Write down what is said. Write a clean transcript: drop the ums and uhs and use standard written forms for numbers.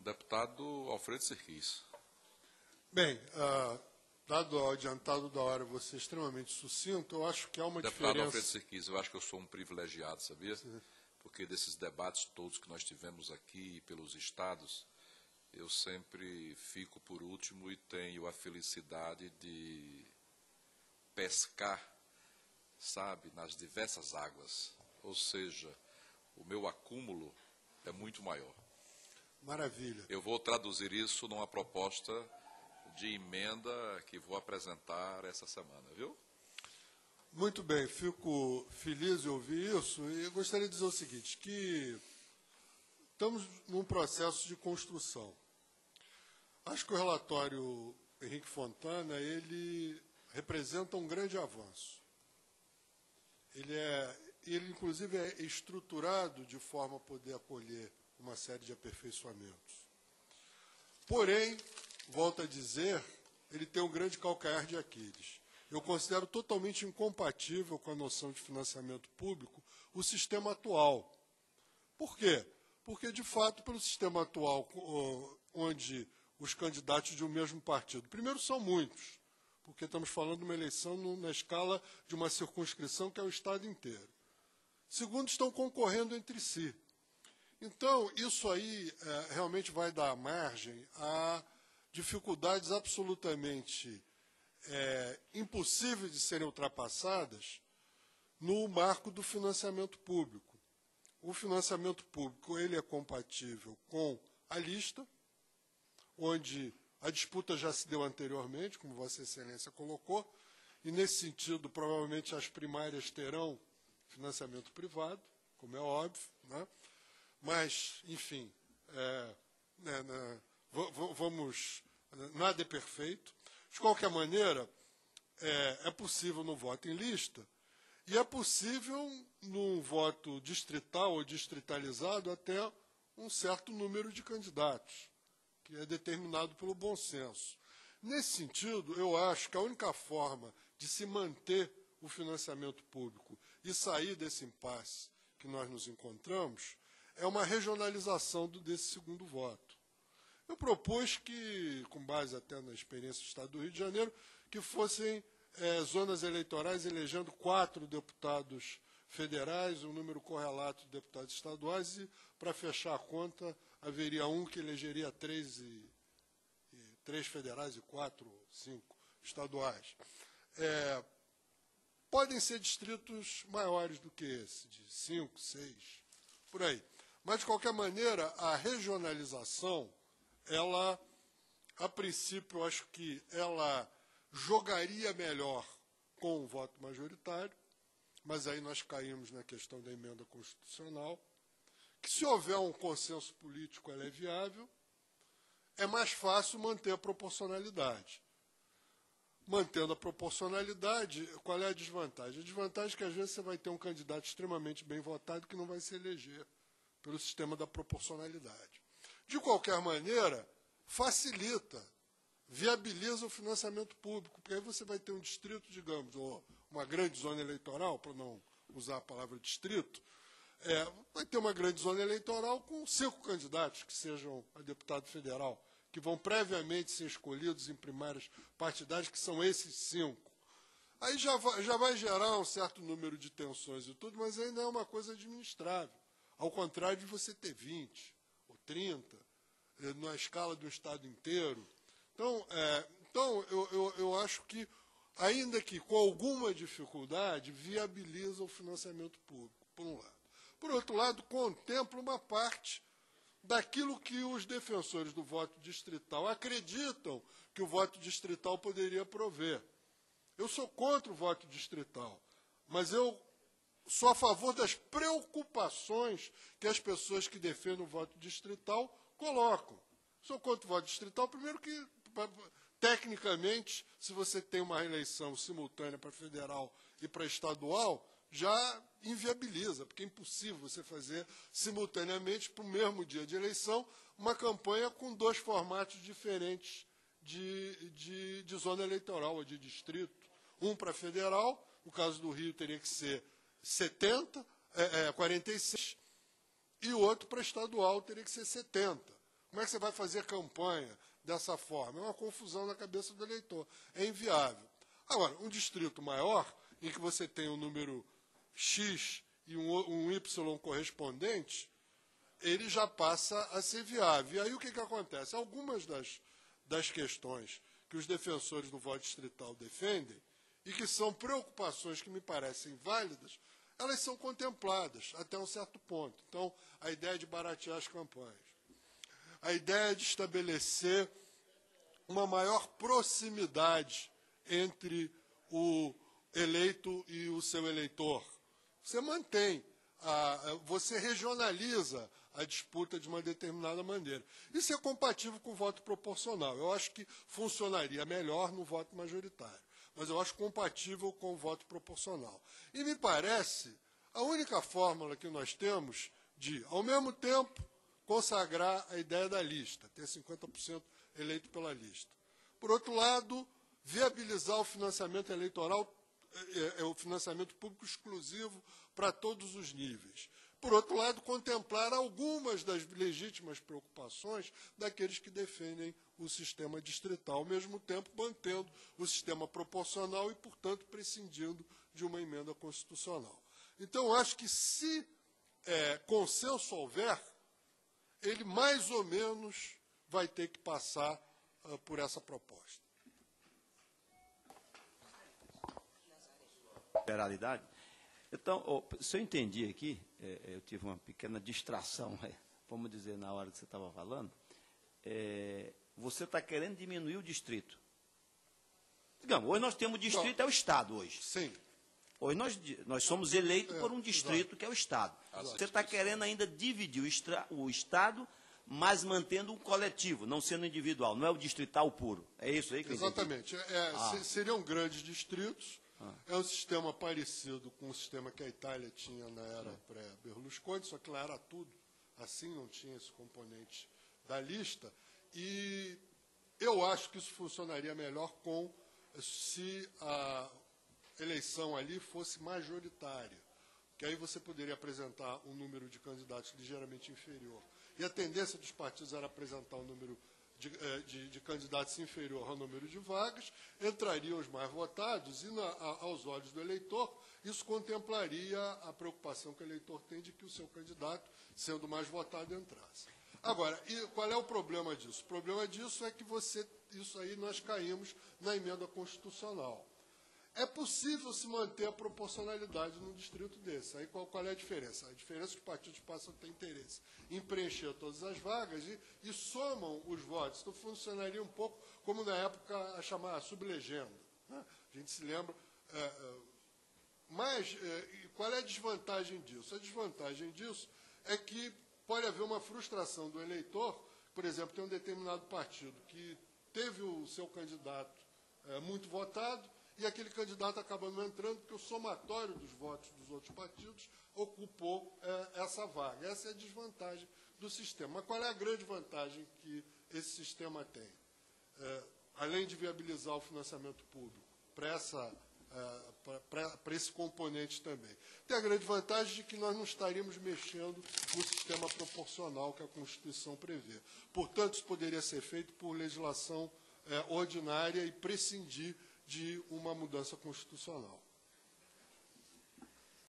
Deputado Alfredo Serquis. Bem, dado o adiantado da hora, você é extremamente sucinto, eu acho que há uma Deputado diferença... Alfredo Serquis, eu acho que eu sou um privilegiado, sabia? Sim. Porque desses debates todos que nós tivemos aqui pelos estados, eu sempre fico por último e tenho a felicidade de pescar, sabe, nas diversas águas. Ou seja, o meu acúmulo é muito maior. Maravilha. Eu vou traduzir isso numa proposta de emenda que vou apresentar essa semana, viu? Muito bem, fico feliz de ouvir isso e gostaria de dizer o seguinte, que estamos num processo de construção. Acho que o relatório Henrique Fontana, ele representa um grande avanço. Ele inclusive é estruturado de forma a poder acolher uma série de aperfeiçoamentos. Porém, volto a dizer, ele tem um grande calcanhar de Aquiles. Eu considero totalmente incompatível com a noção de financiamento público o sistema atual. Por quê? Porque, de fato, pelo sistema atual, onde os candidatos de um mesmo partido, primeiro, são muitos, porque estamos falando de uma eleição na escala de uma circunscrição que é o Estado inteiro. Segundo, estão concorrendo entre si. Então, isso aí realmente vai dar margem a dificuldades absolutamente impossíveis de serem ultrapassadas no marco do financiamento público. O financiamento público ele é compatível com a lista, onde a disputa já se deu anteriormente, como Vossa Excelência colocou, e, nesse sentido, provavelmente as primárias terão financiamento privado, como é óbvio, né? Mas, enfim, nada é perfeito. De qualquer maneira, é possível no voto em lista e é possível num voto distrital ou distritalizado até um certo número de candidatos, que é determinado pelo bom senso. Nesse sentido, eu acho que a única forma de se manter o financiamento público e sair desse impasse que nós nos encontramos é uma regionalização desse segundo voto. Eu propus que, com base até na experiência do Estado do Rio de Janeiro, que fossem zonas eleitorais elegendo 4 deputados federais, um número correlato de deputados estaduais, e, para fechar a conta, haveria um que elegeria 3 federais e 4 ou 5 estaduais. Podem ser distritos maiores do que esse, de 5, 6, por aí. Mas, de qualquer maneira, a regionalização, ela, a princípio, eu acho que ela jogaria melhor com o voto majoritário, mas aí nós caímos na questão da emenda constitucional, que, se houver um consenso político, ela é viável, é mais fácil manter a proporcionalidade. Mantendo a proporcionalidade, qual é a desvantagem? A desvantagem é que, às vezes, você vai ter um candidato extremamente bem votado que não vai se eleger pelo sistema da proporcionalidade. De qualquer maneira, facilita, viabiliza o financiamento público, porque aí você vai ter um distrito, digamos, ou uma grande zona eleitoral, para não usar a palavra distrito, vai ter uma grande zona eleitoral com 5 candidatos que sejam a deputado federal, que vão previamente ser escolhidos em primárias partidárias, que são esses 5. Aí já vai gerar um certo número de tensões e tudo, mas ainda é uma coisa administrável. Ao contrário de você ter 20 ou 30, na escala do Estado inteiro. Então eu acho que, ainda que com alguma dificuldade, viabiliza o financiamento público, por um lado. Por outro lado, contempla uma parte daquilo que os defensores do voto distrital acreditam que o voto distrital poderia prover. Eu sou contra o voto distrital, mas eu sou a favor das preocupações que as pessoas que defendem o voto distrital colocam. Sou contra o voto distrital, primeiro que, tecnicamente, se você tem uma eleição simultânea para federal e para estadual, já inviabiliza, porque é impossível você fazer simultaneamente, para o mesmo dia de eleição, uma campanha com 2 formatos diferentes de zona eleitoral ou de distrito. Um para federal, no caso do Rio teria que ser 46, e o outro para estadual teria que ser 70. Como é que você vai fazer campanha dessa forma? É uma confusão na cabeça do eleitor. É inviável. Agora, um distrito maior, em que você tem um número X e um Y correspondente, ele já passa a ser viável. E aí o que acontece? Algumas das questões que os defensores do voto distrital defendem, e que são preocupações que me parecem válidas, elas são contempladas até um certo ponto. Então, a ideia de baratear as campanhas, a ideia de estabelecer uma maior proximidade entre o eleito e o seu eleitor. Você mantém, você regionaliza a disputa de uma determinada maneira. Isso é compatível com o voto proporcional. Eu acho que funcionaria melhor no voto majoritário, mas eu acho compatível com o voto proporcional. E me parece a única fórmula que nós temos de, ao mesmo tempo, consagrar a ideia da lista, ter 50% eleito pela lista. Por outro lado, viabilizar o financiamento eleitoral, o financiamento público exclusivo para todos os níveis. Por outro lado, contemplar algumas das legítimas preocupações daqueles que defendem o sistema distrital, ao mesmo tempo mantendo o sistema proporcional e, portanto, prescindindo de uma emenda constitucional. Então, acho que se consenso houver, ele mais ou menos vai ter que passar por essa proposta. Liberalidade. Então, se eu entendi aqui, eu tive uma pequena distração, vamos dizer, na hora que você estava falando, você está querendo diminuir o distrito. Digamos, hoje nós temos o distrito, é o Estado hoje. Sim. Hoje nós somos eleitos por um distrito, que é o Estado. Você está querendo ainda dividir o Estado, mas mantendo um coletivo, não sendo individual, não é o distrital puro. É isso aí que exatamente. Seriam grandes distritos. É um sistema parecido com o sistema que a Itália tinha na era pré-Berlusconi, só que lá era tudo assim, não tinha esse componente da lista. E eu acho que isso funcionaria melhor se a eleição ali fosse majoritária, que aí você poderia apresentar um número de candidatos ligeiramente inferior. E a tendência dos partidos era apresentar um número de candidatos inferior ao número de vagas, entrariam os mais votados e, aos olhos do eleitor, isso contemplaria a preocupação que o eleitor tem de que o seu candidato, sendo mais votado, entrasse. Agora, qual é o problema disso? O problema disso é que isso aí nós caímos na emenda constitucional. É possível se manter a proporcionalidade num distrito desse. Aí qual é a diferença? A diferença é que os partidos passam a ter interesse em preencher todas as vagas e somam os votos. Então, funcionaria um pouco como na época a chamada sublegenda. Né? A gente se lembra. Mas qual é a desvantagem disso? A desvantagem disso é que pode haver uma frustração do eleitor. Por exemplo, tem um determinado partido que teve o seu candidato muito votado, e aquele candidato acaba não entrando porque o somatório dos votos dos outros partidos ocupou essa vaga. Essa é a desvantagem do sistema. Mas qual é a grande vantagem que esse sistema tem? Além de viabilizar o financiamento público para esse componente também. Tem a grande vantagem de que nós não estaríamos mexendo no sistema proporcional que a Constituição prevê. Portanto, isso poderia ser feito por legislação ordinária e prescindir de uma mudança constitucional.